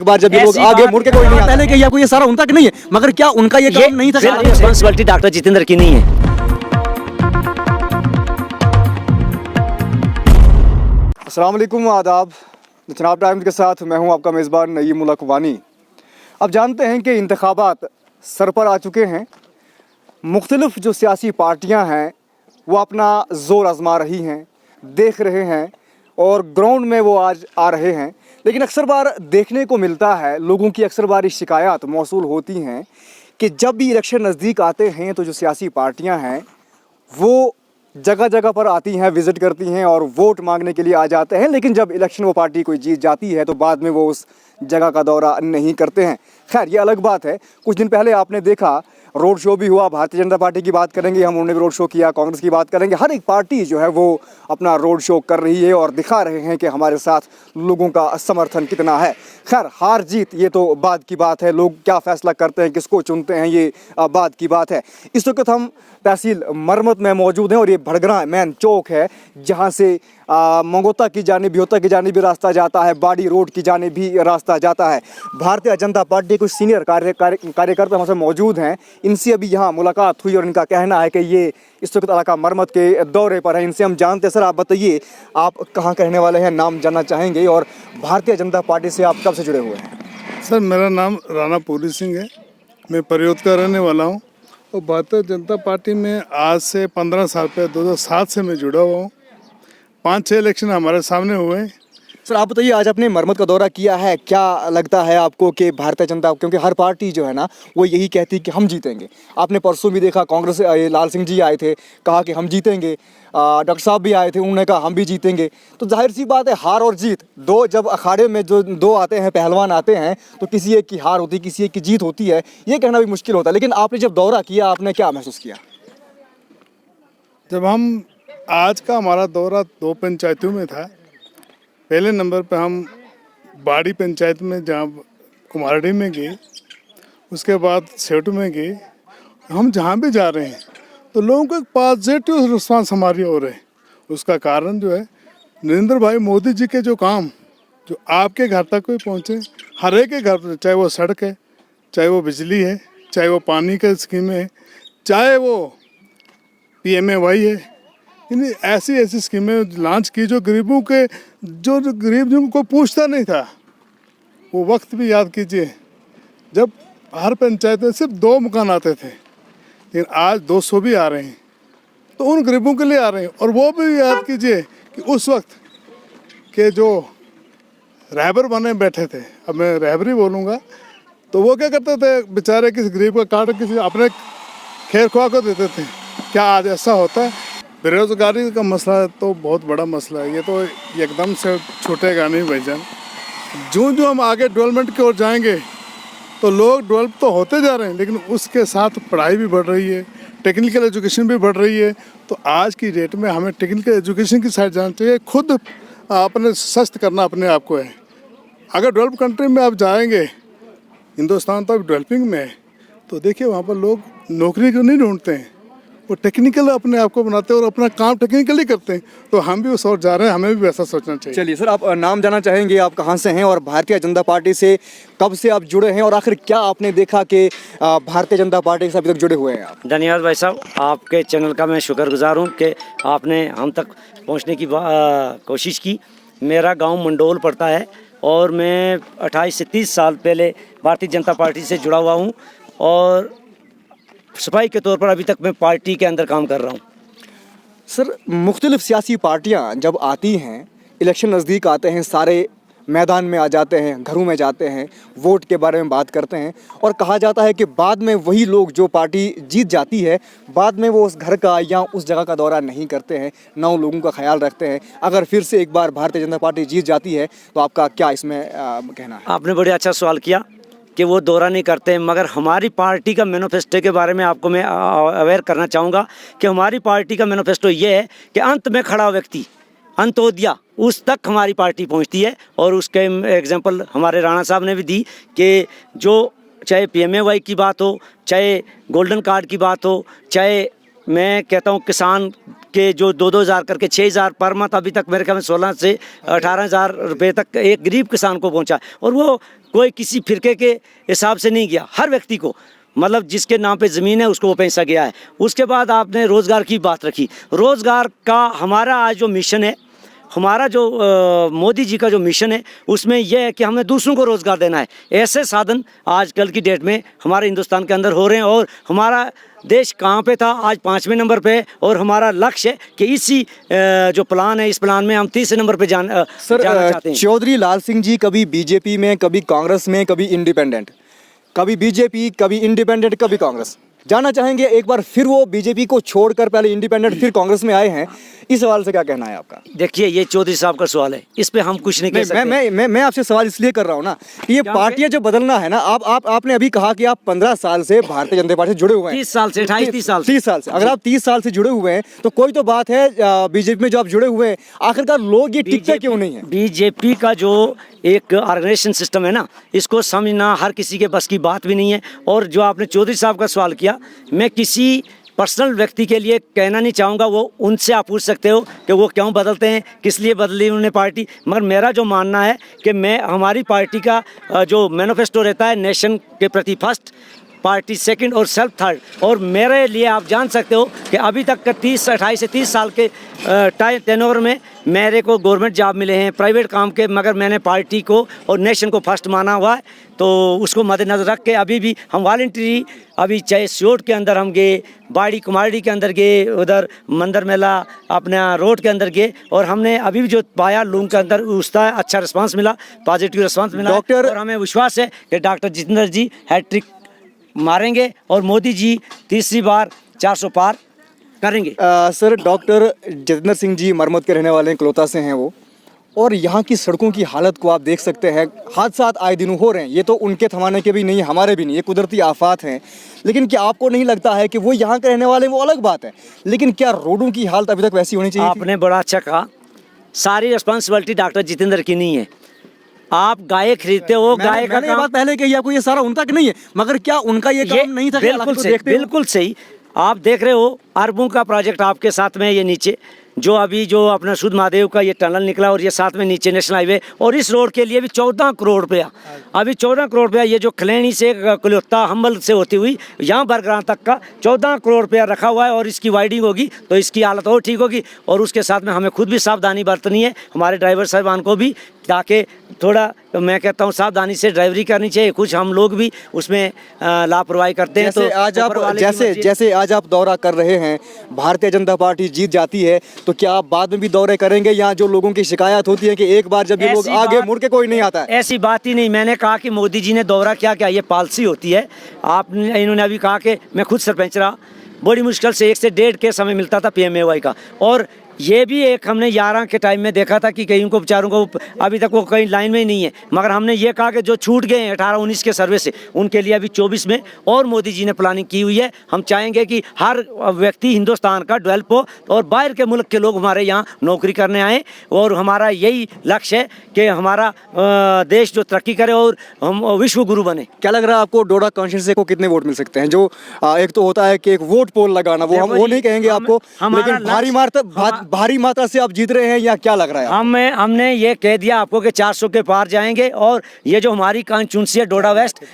एक बार जब ये लोग आगे मुड़ के कोई नहीं आता, पहले के या कोई ये सारा उनका कि नहीं है, मगर क्या उनका ये काम नहीं था? रिस्पांसिबिलिटी डॉक्टर जितेंद्र की नहीं है। अस्सलाम वालेकुम, आदाब। जनाब टाइम्स के साथ मैं हूं आपका मेज़बान नईम उल अक़वानी। अब जानते हैं कि इंतखाबात सर पर आ चुके हैं। मुख्तलिफ जो सियासी पार्टियां हैं वो अपना ज़ोर आज़मा रही हैं, देख रहे हैं और ग्राउंड में वो आज आ रहे हैं। लेकिन अक्सर बार देखने को मिलता है, लोगों की अक्सर बार शिकायत मौसूल होती हैं कि जब भी इलेक्शन नज़दीक आते हैं तो जो सियासी पार्टियां हैं वो जगह जगह पर आती हैं, विज़िट करती हैं और वोट मांगने के लिए आ जाते हैं। लेकिन जब इलेक्शन वो पार्टी कोई जीत जाती है तो बाद में वो उस जगह का दौरा नहीं करते हैं। खैर, ये अलग बात है। कुछ दिन पहले आपने देखा रोड शो भी हुआ। भारतीय जनता पार्टी की बात करेंगे हम, उन्होंने भी रोड शो किया। कांग्रेस की बात करेंगे। हर एक पार्टी जो है वो अपना रोड शो कर रही है और दिखा रहे हैं कि हमारे साथ लोगों का समर्थन कितना है। खैर, हार जीत ये तो बाद की बात है। लोग क्या फैसला करते हैं, किसको चुनते हैं, ये बाद की बात है। इस वक्त हम तहसील मरमत में मौजूद हैं और ये भड़गरा मेन चौक है जहाँ से मंगोता की जानिब, बिहोता की जानिब भी रास्ता जाता है, बाड़ी रोड की जानिब भी रास्ता जाता है। भारतीय जनता पार्टी के कुछ सीनियर कार्यकर्ता हमसे मौजूद हैं। इनसे अभी यहाँ मुलाकात हुई और इनका कहना है कि ये इस वक्त इलाका मरमत के दौरे पर है। इनसे हम जानते हैं। सर, आप बताइए, आप कहाँ के रहने वाले हैं, नाम जानना चाहेंगे, और भारतीय जनता पार्टी से आप कब से जुड़े हुए हैं? सर, मेरा नाम राणा पूरी सिंह है। मैं परियोत का रहने वाला हूँ और भारतीय जनता पार्टी में आज से 15 साल पहले 2007 से मैं जुड़ा हुआ हूँ। 5-6 इलेक्शन हमारे सामने हुए हैं। सर, आप बताइए, आज आपने मरमत का दौरा किया है, क्या लगता है आपको कि भारतीय जनता, क्योंकि हर पार्टी जो है ना वो यही कहती है कि हम जीतेंगे। आपने परसों भी देखा, कांग्रेस लाल सिंह जी आए थे, कहा कि हम जीतेंगे। डॉक्टर साहब भी आए थे, उन्होंने कहा हम भी जीतेंगे। तो जाहिर सी बात है, हार और जीत दो, जब अखाड़े में जो दो आते हैं, पहलवान आते हैं, तो किसी एक की हार होती है, किसी एक की जीत होती है। ये कहना भी मुश्किल होता है। लेकिन आपने जब दौरा किया, आपने क्या महसूस किया? जब हम आज का हमारा दौरा 2 पंचायतों में था। पहले नंबर पे हम बाड़ी पंचायत में, जहाँ कुमारडी में गए, उसके बाद सेठू में गए। हम जहाँ भी जा रहे हैं तो लोगों को एक पॉजिटिव रिस्पांस हमारी हो रहा है। उसका कारण जो है नरेंद्र भाई मोदी जी के जो काम जो आपके घर तक कोई पहुँचे, हर एक के घर पर, चाहे वो सड़क है, चाहे वो बिजली है, चाहे वो पानी का स्कीम है, चाहे वो PMAY है। यानी ऐसी स्कीमें लॉन्च की जो गरीबों के, जो गरीब जिनको पूछता नहीं था। वो वक्त भी याद कीजिए जब हर पंचायत में सिर्फ 2 मकान आते थे, लेकिन आज 200 भी आ रहे हैं। तो उन गरीबों के लिए आ रहे हैं। और वो भी याद कीजिए कि उस वक्त के जो रहबर बने बैठे थे, अब मैं रहबरी बोलूँगा, तो वो क्या करते थे, बेचारे किसी गरीब का काट किसी अपने खैर ख्वाह को देते थे। क्या आज ऐसा होता है? बेरोजगारी का मसला तो बहुत बड़ा मसला है। ये तो एकदम से छूटेगा नहीं भाईजान। जो हम आगे डेवलपमेंट की ओर जाएंगे तो लोग डेवलप तो होते जा रहे हैं, लेकिन उसके साथ पढ़ाई भी बढ़ रही है, टेक्निकल एजुकेशन भी बढ़ रही है। तो आज की डेट में हमें टेक्निकल एजुकेशन की साइड जाना चाहिए। खुद अपने सस्त करना अपने आप को है। अगर डेवलप कंट्री में आप जाएंगे, हिंदुस्तान तो अभी डेवलपिंग में है, तो देखिए वहाँ पर लोग नौकरी को नहीं ढूंढते हैं, वो टेक्निकल अपने आप को बनाते हैं और अपना काम टेक्निकली करते हैं। तो हम भी उस ओर जा रहे हैं, हमें भी वैसा सोचना चाहिए। चलिए सर, आप नाम जानना चाहेंगे, आप कहाँ से हैं और भारतीय जनता पार्टी से कब से आप जुड़े हैं, और आखिर क्या आपने देखा कि भारतीय जनता पार्टी से अभी तक जुड़े हुए हैं आप? धन्यवाद भाई साहब, आपके चैनल का मैं शुक्रगुजार हूँ कि आपने हम तक पहुँचने की कोशिश की। मेरा गाँव मंडोल पड़ता है और मैं 28 से 30 साल पहले भारतीय जनता पार्टी से जुड़ा हुआ हूँ और सिपाही के तौर पर अभी तक मैं पार्टी के अंदर काम कर रहा हूँ। सर, मुख्तलिफ सियासी पार्टियां जब आती हैं, इलेक्शन नज़दीक आते हैं, सारे मैदान में आ जाते हैं, घरों में जाते हैं, वोट के बारे में बात करते हैं और कहा जाता है कि बाद में वही लोग, जो पार्टी जीत जाती है, बाद में वो उस घर का या उस जगह का दौरा नहीं करते हैं, ना उन लोगों का ख्याल रखते हैं। अगर फिर से एक बार भारतीय जनता पार्टी जीत जाती है तो आपका क्या इसमें कहना है? आपने बड़े अच्छा सवाल किया कि वो दौरा नहीं करते हैं, मगर हमारी पार्टी का मैनिफेस्टो के बारे में आपको मैं अवेयर करना चाहूँगा कि हमारी पार्टी का मैनिफेस्टो ये है कि अंत में खड़ा व्यक्ति, अंत्योदया, उस तक हमारी पार्टी पहुंचती है। और उसके एग्जांपल हमारे राणा साहब ने भी दी कि जो चाहे PMAY की बात हो, चाहे गोल्डन कार्ड की बात हो, चाहे मैं कहता हूँ किसान के जो 2-2 हज़ार करके 6,000 पर मंथ अभी तक मेरे ख्याल में 16 से 18,000 रुपये तक एक गरीब किसान को पहुंचा। और वो कोई किसी फिरके के हिसाब से नहीं गया, हर व्यक्ति को, मतलब जिसके नाम पे ज़मीन है उसको वो पैसा गया है। उसके बाद आपने रोज़गार की बात रखी। रोज़गार का हमारा आज जो मिशन है, हमारा जो मोदी जी का जो मिशन है, उसमें यह है कि हमें दूसरों को रोज़गार देना है। ऐसे साधन आजकल की डेट में हमारे हिंदुस्तान के अंदर हो रहे हैं और हमारा देश कहाँ पे था, आज 5वें नंबर पे है। और हमारा लक्ष्य है कि इसी जो प्लान है, इस प्लान में हम 30 नंबर पे जाना चाहते हैं। चौधरी लाल सिंह जी कभी बीजेपी में, कभी कांग्रेस में, कभी इंडिपेंडेंट, कभी बीजेपी, कभी इंडिपेंडेंट, कभी कांग्रेस। जानना चाहेंगे एक बार फिर वो बीजेपी को छोड़कर पहले इंडिपेंडेंट फिर कांग्रेस में आए हैं, इस सवाल से क्या कहना है आपका? देखिए, ये चौधरी साहब का सवाल है, इस पे हम कुछ नहीं कह सकते। मैं आपसे सवाल इसलिए कर रहा हूँ ना कि ये पार्टियां जो बदलना है ना, आपने अभी कहा कि आप 15 साल से भारतीय जनता पार्टी से जुड़े हुए हैं। 30 साल से, 28-30 साल से। 30 साल से, अगर आप 30 साल से जुड़े हुए हैं तो कोई तो बात है। बीजेपी में जो आप जुड़े हुए हैं, आखिरकार लोग ये टिकते क्यों नहीं है? बीजेपी का जो एक ऑर्गेनाइजेशन सिस्टम है ना, इसको समझना हर किसी के बस की बात भी नहीं है। और जो आपने चौधरी साहब का सवाल किया, मैं किसी पर्सनल व्यक्ति के लिए कहना नहीं चाहूँगा, वो उनसे आप पूछ सकते हो कि वो क्यों बदलते हैं, किस लिए बदली उन्होंने पार्टी। मगर मेरा जो मानना है कि हमारी पार्टी का जो मैनिफेस्टो रहता है, नेशन के प्रति फर्स्ट, पार्टी सेकंड और सेल्फ थर्ड। और मेरे लिए आप जान सकते हो कि अभी तक का 28 से 30 साल के टेनओवर में मेरे को गवर्नमेंट जॉब मिले हैं, प्राइवेट काम के, मगर मैंने पार्टी को और नेशन को फर्स्ट माना हुआ है। तो उसको मद्देनजर रख के अभी भी हम वॉलंटरी, अभी चाहे सियोट के अंदर हम गए, बाड़ी कुमारडी के अंदर गए, उधर मंदिर मेला अपना रोड के अंदर गए, और हमने अभी भी जो पाया लोगों के अंदर उसका अच्छा रिस्पांस मिला, पॉजिटिव रिस्पांस मिला। डॉक्टर, और हमें विश्वास है कि डॉक्टर जितेंद्र जी हैट्रिक मारेंगे और मोदी जी तीसरी बार 400 पार करेंगे। सर, डॉक्टर जितेंद्र सिंह जी मरमत के रहने वाले हैं, कलोता से हैं वो, और यहाँ की सड़कों की हालत को आप देख सकते हैं। हादसात आए दिनों हो रहे हैं, ये तो उनके थमाने के भी नहीं, हमारे भी नहीं, ये कुदरती आफात हैं। लेकिन क्या आपको नहीं लगता है कि वो यहाँ के रहने वाले, वो अलग बात है, लेकिन क्या रोडों की हालत अभी तक वैसी होनी चाहिए? आपने बड़ा अच्छा कहा, सारी रिस्पॉन्सिबिलिटी डॉक्टर जितेंद्र की नहीं है। आप गाय खरीदते हो, गाय का काम बात पहले कही आपको, ये सारा उनका नहीं है, मगर क्या उनका ये काम नहीं था? बिल्कुल सही, बिल्कुल सही। आप देख रहे हो अरबों का प्रोजेक्ट आपके साथ में, ये नीचे जो अभी जो अपना शुद्ध महादेव का ये टनल निकला, और ये साथ में नीचे नेशनल हाईवे, और इस रोड के लिए भी 14 करोड़ रुपया, अभी 14 करोड़ रुपया, ये जो खलैनी से कलोत्ता हम्बल से होती हुई यहाँ बरग्रां तक का 14 करोड़ रुपया रखा हुआ है। और इसकी वाइडिंग होगी तो इसकी हालत और ठीक होगी। और उसके साथ में हमें खुद भी सावधानी बरतनी है, हमारे ड्राइवर साहबान को भी, ताकि थोड़ा, मैं कहता हूँ, सावधानी से ड्राइवरी करनी चाहिए। कुछ हम लोग भी उसमें लापरवाही करते हैं। तो आज आप जैसे आज आप दौरा कर रहे हैं, भारतीय जनता पार्टी जीत जाती है तो क्या आप बाद में भी दौरे करेंगे? यहाँ जो लोगों की शिकायत होती है कि एक बार जब ये लोग आगे मुड़ के कोई नहीं आता है। ऐसी बात ही नहीं, मैंने कहा कि मोदी जी ने दौरा क्या क्या, ये पॉलिसी होती है। आपने, इन्होंने अभी कहा कि मैं खुद सरपंच रहा, बड़ी मुश्किल से 1 से 1.5 के समय मिलता था PMAY का। और ये भी एक हमने 11 के टाइम में देखा था कि कहीं को बेचारों को अभी तक वो कहीं लाइन में ही नहीं है। मगर हमने ये कहा कि जो छूट गए हैं 18-19 के सर्वे से, उनके लिए अभी 24 में और मोदी जी ने प्लानिंग की हुई है। हम चाहेंगे कि हर व्यक्ति हिंदुस्तान का डेवलप हो और बाहर के मुल्क के लोग हमारे यहाँ नौकरी करने आएँ। और हमारा यही लक्ष्य है कि हमारा देश जो तरक्की करे और हम विश्व गुरु बने। क्या लग रहा है आपको, डोडा कॉन्स्टिट्यूंसी को कितने वोट मिल सकते हैं? जो एक तो होता है कि एक वोट पोल लगाना, वो हम वो नहीं कहेंगे आपको, लेकिन भारी मात्रा से आप जीत रहे हैं, या क्या लग रहा है? हमने ये कह दिया आपको कि 400 के पार जाएंगे। और ये जो हमारी कॉन्स्टिट्यूंसी है डोडा वेस्ट,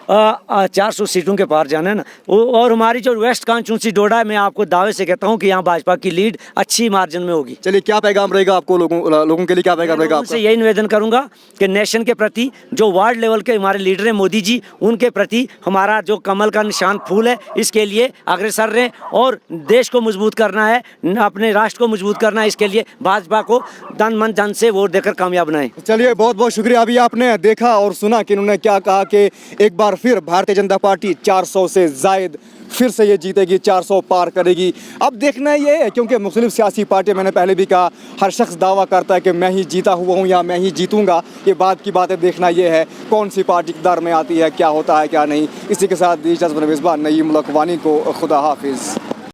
400 सीटों के पार जाना है ना। और हमारी जो वेस्ट कॉन्स्टिट्यूंसी डोडा है, मैं आपको दावे से कहता हूँ कि यहाँ भाजपा की लीड अच्छी मार्जिन में होगी। चलिए, क्या पैगाम रहेगा आपको लोगों के लिए, क्या पैगाम रहेगा आपका? यही निवेदन करूंगा कि नेशन के प्रति जो वार्ड लेवल के हमारे लीडर हैं मोदी जी, उनके प्रति हमारा जो कमल का निशान फूल है, इसके लिए अग्रसर रहें। और देश को मजबूत करना है, अपने राष्ट्र को मजबूत करना है, इसके लिए भाजपा को तन मन धन से वोट देकर कामयाब बनाएं। चलिए, बहुत बहुत शुक्रिया। अभी आपने देखा और सुना कि इन्होंने क्या कहा कि एक बार फिर भारतीय जनता पार्टी 400 से जायद फिर से ये जीतेगी, 400 पार करेगी। अब देखना ये है, क्योंकि मुख्तलिफ सियासी पार्टियां, मैंने पहले भी कहा, हर शख्स दावा करता है कि मैं ही जीता हुआ हूँ या मैं ही जीतूंगा। ये बात की बात है, देखना ये है कौन सी पार्टी इक़्तिदार में आती है, क्या होता है क्या नहीं। इसी के साथ दिलचस्प मेज़बान नईम लखवानी को खुदा हाफिज़।